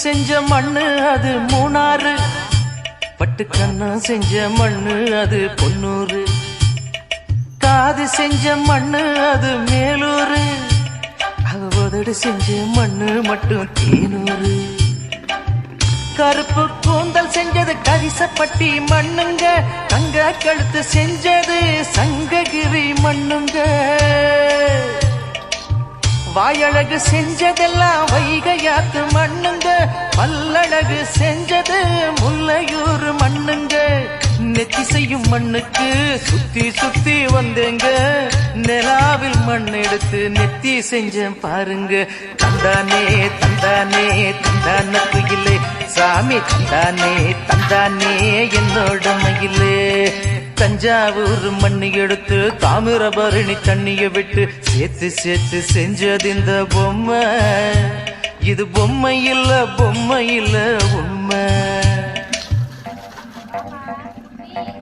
செஞ்ச மண்ணு அது மூணாறு, பட்டுக்கண்ணா செஞ்ச மண்ணு அது பொன்னூறு, காது செஞ்ச மண்ணு அது மேலூரு, அவதடு செஞ்ச மண்ணு மட்டும் தேனூரு. கருப்பு கூந்தல் செஞ்சது கரிசப்பட்டி மண்ணுங்க, தங்க கழுத்து செஞ்சது சங்ககிரி மண்ணுங்க, வாயழகு செஞ்சதெல்லாம் வைகையாத்து மண்ணுங்க, பல்லழகு செஞ்சது முல்லையூர் மண்ணுங்க. நெத்தி செய்யும் மண்ணுக்கு சுத்தி சுத்தி வந்தேங்க, நிலாவில் மண் எடுத்து நெத்தி செஞ்சேன் பாருங்க. தந்தானே தந்தானே தந்தான குயிலே சாமி, தந்தானே தந்தானே என்னோட மயிலே. தஞ்சாவூர் மண்ணு எடுத்து தாமிரபரணி தண்ணிய விட்டு சேர்த்து சேர்த்து செஞ்சது இந்த பொம்மை, இது பொம்மை இல்ல பொம்மை இல்ல உண்மை.